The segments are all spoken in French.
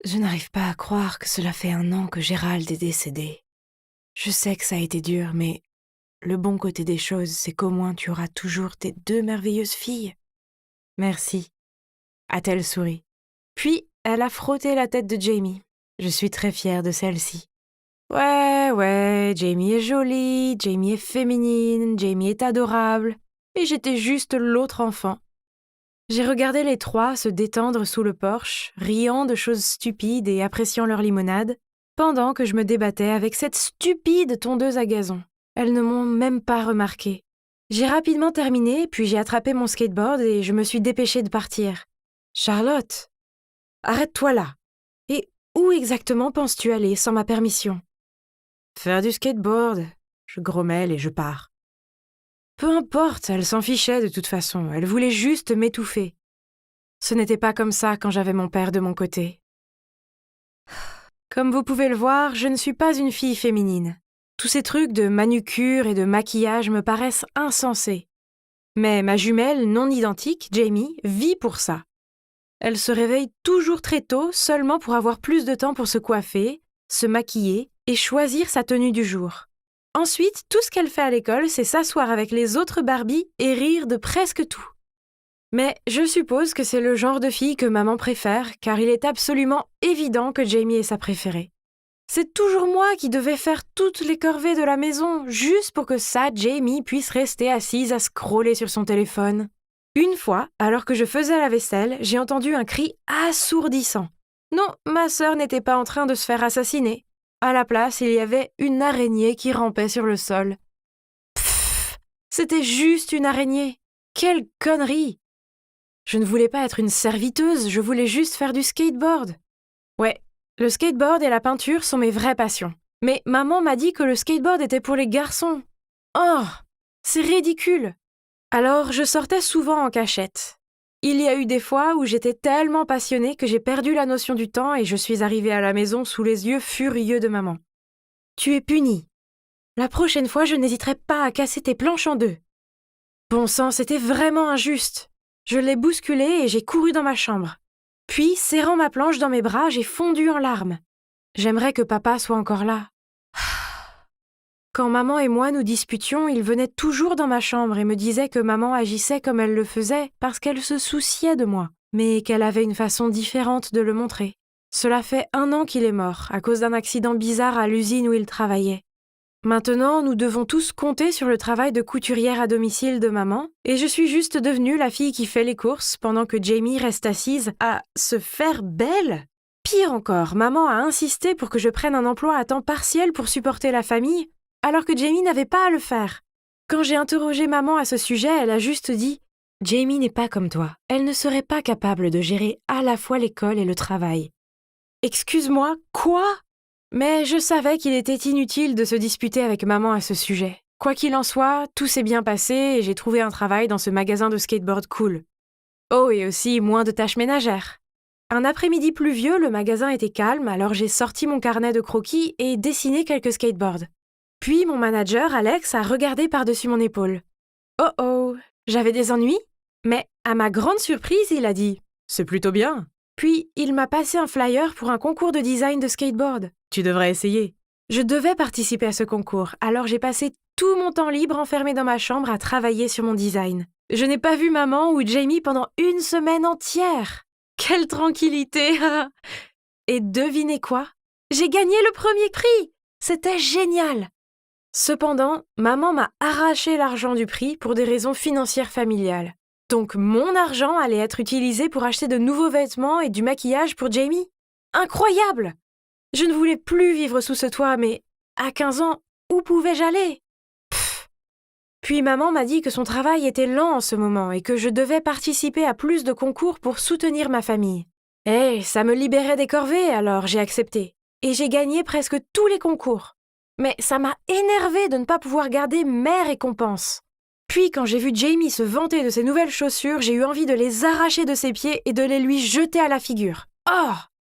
Je n'arrive pas à croire que cela fait 1 an que Gérald est décédé. Je sais que ça a été dur, mais le bon côté des choses, c'est qu'au moins tu auras toujours tes 2 merveilleuses filles. Merci, a-t-elle souri. Puis, elle a frotté la tête de Jamie. Je suis très fière de celle-ci. Ouais, Jamie est jolie, Jamie est féminine, Jamie est adorable, et j'étais juste l'autre enfant. J'ai regardé les 3 se détendre sous le porche, riant de choses stupides et appréciant leur limonade, pendant que je me débattais avec cette stupide tondeuse à gazon. Elles ne m'ont même pas remarqué. J'ai rapidement terminé, puis j'ai attrapé mon skateboard et je me suis dépêchée de partir. Charlotte, arrête-toi là. Et où exactement penses-tu aller sans ma permission? Faire du skateboard, je grommelle et je pars. Peu importe, elle s'en fichait de toute façon, elle voulait juste m'étouffer. Ce n'était pas comme ça quand j'avais mon père de mon côté. Comme vous pouvez le voir, je ne suis pas une fille féminine. Tous ces trucs de manucure et de maquillage me paraissent insensés. Mais ma jumelle non identique, Jamie, vit pour ça. Elle se réveille toujours très tôt seulement pour avoir plus de temps pour se coiffer, se maquiller et choisir sa tenue du jour. Ensuite, tout ce qu'elle fait à l'école, c'est s'asseoir avec les autres Barbies et rire de presque tout. Mais je suppose que c'est le genre de fille que maman préfère, car il est absolument évident que Jamie est sa préférée. C'est toujours moi qui devais faire toutes les corvées de la maison, juste pour que ça, Jamie puisse rester assise à scroller sur son téléphone. Une fois, alors que je faisais la vaisselle, j'ai entendu un cri assourdissant. Non, ma sœur n'était pas en train de se faire assassiner. À la place, il y avait une araignée qui rampait sur le sol. Pfff, c'était juste une araignée. Quelle connerie! Je ne voulais pas être une serviteuse, je voulais juste faire du skateboard. Ouais, le skateboard et la peinture sont mes vraies passions. Mais maman m'a dit que le skateboard était pour les garçons. Oh, c'est ridicule! Alors je sortais souvent en cachette. Il y a eu des fois où j'étais tellement passionnée que j'ai perdu la notion du temps et je suis arrivée à la maison sous les yeux furieux de maman. Tu es punie. La prochaine fois, je n'hésiterai pas à casser tes planches en 2. Bon sang, c'était vraiment injuste. Je l'ai bousculée et j'ai couru dans ma chambre. Puis, serrant ma planche dans mes bras, j'ai fondu en larmes. J'aimerais que papa soit encore là. Quand maman et moi nous disputions, il venait toujours dans ma chambre et me disait que maman agissait comme elle le faisait parce qu'elle se souciait de moi, mais qu'elle avait une façon différente de le montrer. Cela fait 1 an qu'il est mort, à cause d'un accident bizarre à l'usine où il travaillait. Maintenant, nous devons tous compter sur le travail de couturière à domicile de maman, et je suis juste devenue la fille qui fait les courses pendant que Jamie reste assise à se faire belle. Pire encore, maman a insisté pour que je prenne un emploi à temps partiel pour supporter la famille, alors que Jamie n'avait pas à le faire. Quand j'ai interrogé maman à ce sujet, elle a juste dit « Jamie n'est pas comme toi. Elle ne serait pas capable de gérer à la fois l'école et le travail. » Excuse-moi, quoi? Mais je savais qu'il était inutile de se disputer avec maman à ce sujet. Quoi qu'il en soit, tout s'est bien passé et j'ai trouvé un travail dans ce magasin de skateboard cool. Oh, et aussi moins de tâches ménagères. Un après-midi pluvieux, le magasin était calme, alors j'ai sorti mon carnet de croquis et dessiné quelques skateboards. Puis mon manager, Alex, a regardé par-dessus mon épaule. Oh oh, j'avais des ennuis? Mais à ma grande surprise, il a dit « C'est plutôt bien ». Puis il m'a passé un flyer pour un concours de design de skateboard. Tu devrais essayer. Je devais participer à ce concours, alors j'ai passé tout mon temps libre enfermé dans ma chambre à travailler sur mon design. Je n'ai pas vu maman ou Jamie pendant 1 semaine entière. Quelle tranquillité! Et devinez quoi? J'ai gagné le premier prix! C'était génial! Cependant, maman m'a arraché l'argent du prix pour des raisons financières familiales. Donc mon argent allait être utilisé pour acheter de nouveaux vêtements et du maquillage pour Jamie. Incroyable! Je ne voulais plus vivre sous ce toit, mais à 15 ans, où pouvais-je aller? Pff. Puis maman m'a dit que son travail était lent en ce moment et que je devais participer à plus de concours pour soutenir ma famille. Ça me libérait des corvées, alors j'ai accepté. Et j'ai gagné presque tous les concours. Mais ça m'a énervée de ne pas pouvoir garder mes récompenses. Puis quand j'ai vu Jamie se vanter de ses nouvelles chaussures, j'ai eu envie de les arracher de ses pieds et de les lui jeter à la figure. Oh!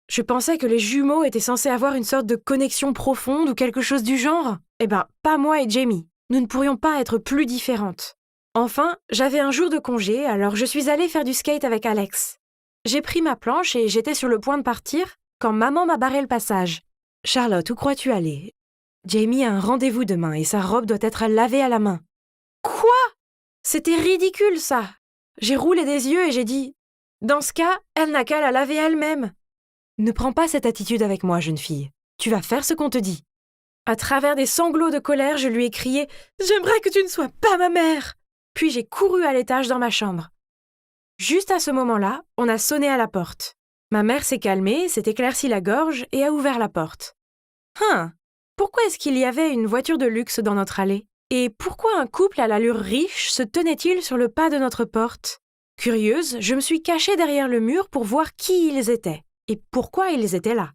Je pensais que les jumeaux étaient censés avoir une sorte de connexion profonde ou quelque chose du genre. Eh ben, pas moi et Jamie. Nous ne pourrions pas être plus différentes. Enfin, j'avais un jour de congé, alors je suis allée faire du skate avec Alex. J'ai pris ma planche et j'étais sur le point de partir, quand maman m'a barré le passage. « Charlotte, où crois-tu aller? Jamie a un rendez-vous demain et sa robe doit être lavée à la main. » Quoi? C'était ridicule, ça. J'ai roulé des yeux et j'ai dit « Dans ce cas, elle n'a qu'à la laver elle-même. » Ne prends pas cette attitude avec moi, jeune fille. Tu vas faire ce qu'on te dit. À travers des sanglots de colère, je lui ai crié « J'aimerais que tu ne sois pas ma mère !» Puis j'ai couru à l'étage dans ma chambre. Juste à ce moment-là, on a sonné à la porte. Ma mère s'est calmée, s'est éclaircie la gorge et a ouvert la porte. Pourquoi est-ce qu'il y avait une voiture de luxe dans notre allée? Et pourquoi un couple à l'allure riche se tenait-il sur le pas de notre porte? Curieuse, je me suis cachée derrière le mur pour voir qui ils étaient et pourquoi ils étaient là.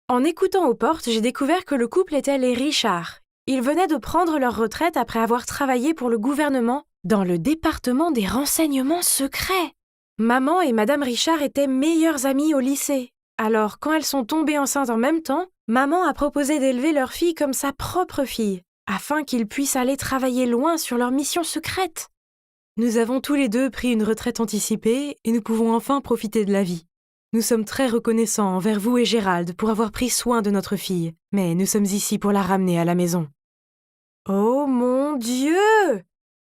En écoutant aux portes, j'ai découvert que le couple était les Richard. Ils venaient de prendre leur retraite après avoir travaillé pour le gouvernement dans le département des renseignements secrets. Maman et Madame Richard étaient meilleures amies au lycée. Alors, quand elles sont tombées enceintes en même temps, maman a proposé d'élever leur fille comme sa propre fille, afin qu'ils puissent aller travailler loin sur leur mission secrète. Nous avons tous les deux pris une retraite anticipée et nous pouvons enfin profiter de la vie. Nous sommes très reconnaissants envers vous et Gérald pour avoir pris soin de notre fille, mais nous sommes ici pour la ramener à la maison. Oh mon Dieu!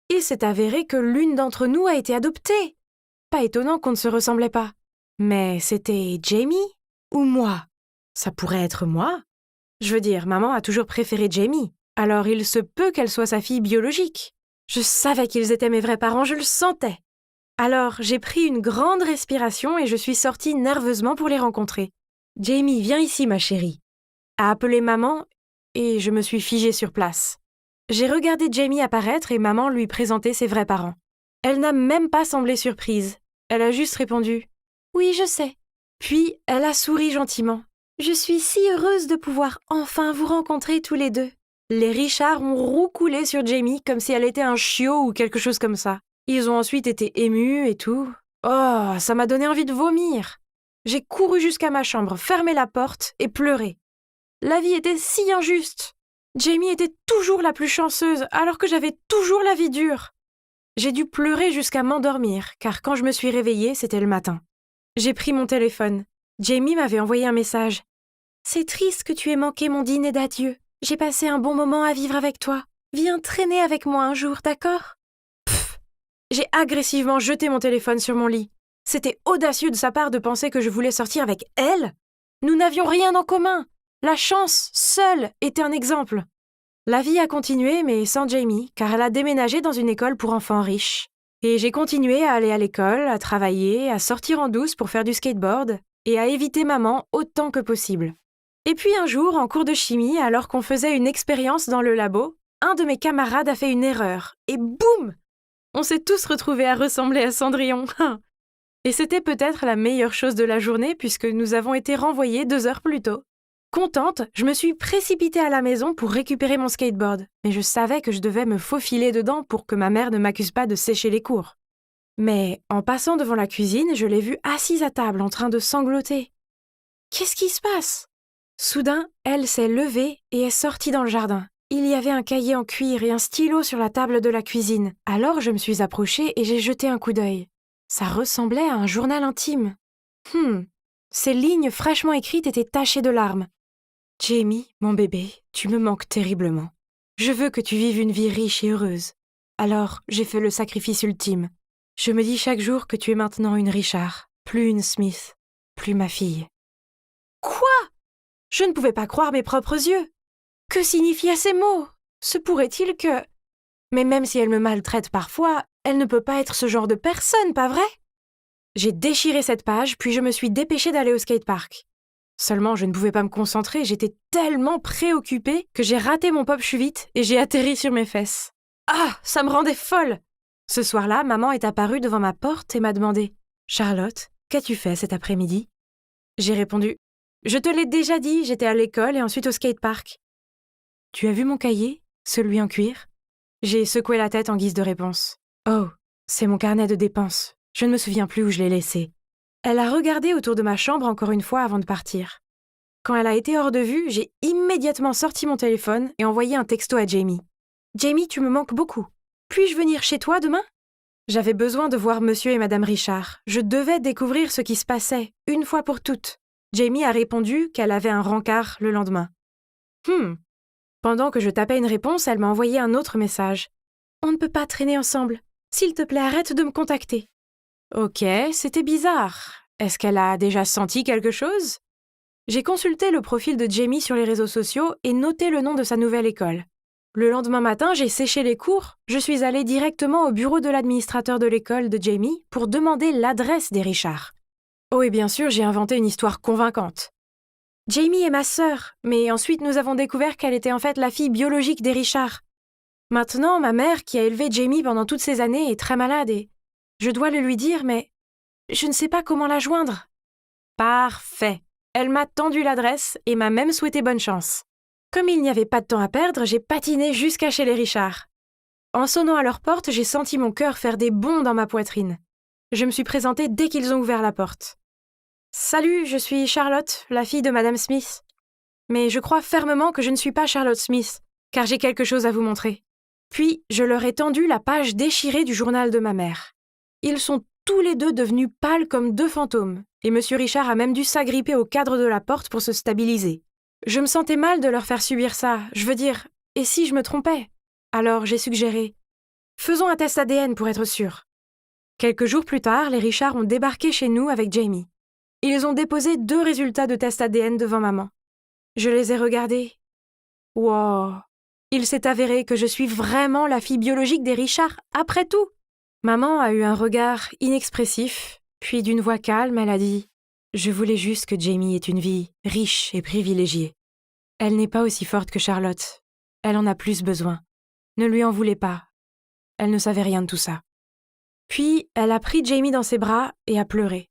Il s'est avéré que l'une d'entre nous a été adoptée. Pas étonnant qu'on ne se ressemblait pas. Mais c'était Jamie ou moi? Ça pourrait être moi. Je veux dire, maman a toujours préféré Jamie, alors il se peut qu'elle soit sa fille biologique. Je savais qu'ils étaient mes vrais parents, je le sentais. Alors, j'ai pris une grande respiration et je suis sortie nerveusement pour les rencontrer. « Jamie, viens ici, ma chérie. » a appelé maman et je me suis figée sur place. J'ai regardé Jamie apparaître et maman lui présenter ses vrais parents. Elle n'a même pas semblé surprise. Elle a juste répondu « Oui, je sais. » Puis, elle a souri gentiment. « Je suis si heureuse de pouvoir enfin vous rencontrer tous les deux. » Les Richards ont roucoulé sur Jamie comme si elle était un chiot ou quelque chose comme ça. Ils ont ensuite été émus et tout. Oh, ça m'a donné envie de vomir. J'ai couru jusqu'à ma chambre, fermé la porte et pleuré. La vie était si injuste. Jamie était toujours la plus chanceuse, alors que j'avais toujours la vie dure. J'ai dû pleurer jusqu'à m'endormir, car quand je me suis réveillée, c'était le matin. J'ai pris mon téléphone. Jamie m'avait envoyé un message. « C'est triste que tu aies manqué mon dîner d'adieu. J'ai passé un bon moment à vivre avec toi. Viens traîner avec moi un jour, d'accord ?» J'ai agressivement jeté mon téléphone sur mon lit. C'était audacieux de sa part de penser que je voulais sortir avec elle. Nous n'avions rien en commun. La chance, seule, était un exemple. La vie a continué, mais sans Jamie, car elle a déménagé dans une école pour enfants riches. Et j'ai continué à aller à l'école, à travailler, à sortir en douce pour faire du skateboard et à éviter maman autant que possible. Et puis un jour, en cours de chimie, alors qu'on faisait une expérience dans le labo, un de mes camarades a fait une erreur. Et boum! On s'est tous retrouvés à ressembler à Cendrillon. Et c'était peut-être la meilleure chose de la journée puisque nous avons été renvoyés 2 heures plus tôt. Contente, je me suis précipitée à la maison pour récupérer mon skateboard, mais je savais que je devais me faufiler dedans pour que ma mère ne m'accuse pas de sécher les cours. Mais en passant devant la cuisine, je l'ai vue assise à table en train de sangloter. Qu'est-ce qui se passe? Soudain, elle s'est levée et est sortie dans le jardin. Il y avait un cahier en cuir et un stylo sur la table de la cuisine. Alors je me suis approchée et j'ai jeté un coup d'œil. Ça ressemblait à un journal intime. Ces lignes fraîchement écrites étaient tachées de larmes. « Jamie, mon bébé, tu me manques terriblement. Je veux que tu vives une vie riche et heureuse. Alors, j'ai fait le sacrifice ultime. Je me dis chaque jour que tu es maintenant une Richard, plus une Smith, plus ma fille. » Quoi? Je ne pouvais pas croire mes propres yeux. Que signifiaient ces mots? Se pourrait-il que... Mais même si elle me maltraite parfois, elle ne peut pas être ce genre de personne, pas vrai? J'ai déchiré cette page, puis je me suis dépêchée d'aller au skatepark. Seulement, je ne pouvais pas me concentrer, j'étais tellement préoccupée que j'ai raté mon pop chute et j'ai atterri sur mes fesses. Ah, ça me rendait folle! Ce soir-là, maman est apparue devant ma porte et m'a demandé « Charlotte, qu'as-tu fait cet après-midi ?» J'ai répondu « Je te l'ai déjà dit, j'étais à l'école et ensuite au skatepark. »« Tu as vu mon cahier, celui en cuir ?» J'ai secoué la tête en guise de réponse. « Oh, c'est mon carnet de dépenses. Je ne me souviens plus où je l'ai laissé. » Elle a regardé autour de ma chambre encore une fois avant de partir. Quand elle a été hors de vue, j'ai immédiatement sorti mon téléphone et envoyé un texto à Jamie. « Jamie, tu me manques beaucoup. Puis-je venir chez toi demain ?» J'avais besoin de voir monsieur et madame Richard. Je devais découvrir ce qui se passait, une fois pour toutes. Jamie a répondu qu'elle avait un rencard le lendemain. Pendant que je tapais une réponse, elle m'a envoyé un autre message. « On ne peut pas traîner ensemble. S'il te plaît, arrête de me contacter. » Ok, c'était bizarre. Est-ce qu'elle a déjà senti quelque chose? J'ai consulté le profil de Jamie sur les réseaux sociaux et noté le nom de sa nouvelle école. Le lendemain matin, j'ai séché les cours. Je suis allée directement au bureau de l'administrateur de l'école de Jamie pour demander l'adresse des Richards. Oh, et bien sûr, j'ai inventé une histoire convaincante. Jamie est ma sœur, mais ensuite nous avons découvert qu'elle était en fait la fille biologique des Richards. Maintenant, ma mère, qui a élevé Jamie pendant toutes ces années, est très malade et je dois le lui dire, mais je ne sais pas comment la joindre. Parfait. Elle m'a tendu l'adresse et m'a même souhaité bonne chance. Comme il n'y avait pas de temps à perdre, j'ai patiné jusqu'à chez les Richards. En sonnant à leur porte, j'ai senti mon cœur faire des bonds dans ma poitrine. Je me suis présentée dès qu'ils ont ouvert la porte. « Salut, je suis Charlotte, la fille de Madame Smith. Mais je crois fermement que je ne suis pas Charlotte Smith, car j'ai quelque chose à vous montrer. » Puis, je leur ai tendu la page déchirée du journal de ma mère. Ils sont tous les deux devenus pâles comme deux fantômes, et M. Richard a même dû s'agripper au cadre de la porte pour se stabiliser. Je me sentais mal de leur faire subir ça, je veux dire, et si je me trompais? Alors j'ai suggéré « Faisons un test ADN pour être sûrs. » Quelques jours plus tard, les Richards ont débarqué chez nous avec Jamie. Ils ont déposé 2 résultats de test ADN devant maman. Je les ai regardés. Wow! Il s'est avéré que je suis vraiment la fille biologique des Richards, après tout! Maman a eu un regard inexpressif, puis d'une voix calme, elle a dit « Je voulais juste que Jamie ait une vie riche et privilégiée. Elle n'est pas aussi forte que Charlotte. Elle en a plus besoin. Ne lui en voulez pas. Elle ne savait rien de tout ça. » Puis, elle a pris Jamie dans ses bras et a pleuré.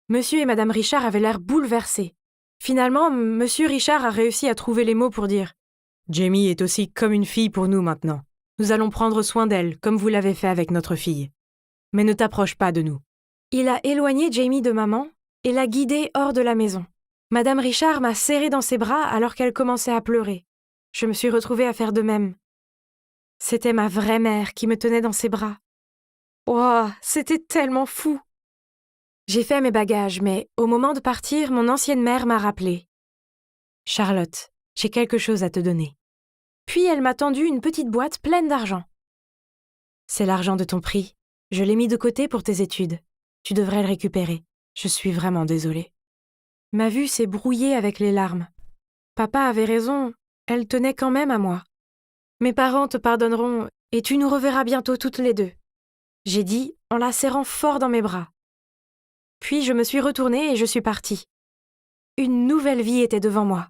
Monsieur et Madame Richard avaient l'air bouleversés. Finalement, Monsieur Richard a réussi à trouver les mots pour dire « Jamie est aussi comme une fille pour nous maintenant. Nous allons prendre soin d'elle, comme vous l'avez fait avec notre fille. Mais ne t'approche pas de nous. » Il a éloigné Jamie de maman et l'a guidée hors de la maison. Madame Richard m'a serrée dans ses bras alors qu'elle commençait à pleurer. Je me suis retrouvée à faire de même. C'était ma vraie mère qui me tenait dans ses bras. Wow, c'était tellement fou! J'ai fait mes bagages, mais au moment de partir, mon ancienne mère m'a rappelé. « Charlotte, j'ai quelque chose à te donner. » Puis elle m'a tendu une petite boîte pleine d'argent. « C'est l'argent de ton prix. Je l'ai mis de côté pour tes études. Tu devrais le récupérer. Je suis vraiment désolée. » Ma vue s'est brouillée avec les larmes. Papa avait raison, elle tenait quand même à moi. Mes parents te pardonneront et tu nous reverras bientôt toutes les deux. J'ai dit en la serrant fort dans mes bras. Puis je me suis retournée et je suis partie. Une nouvelle vie était devant moi.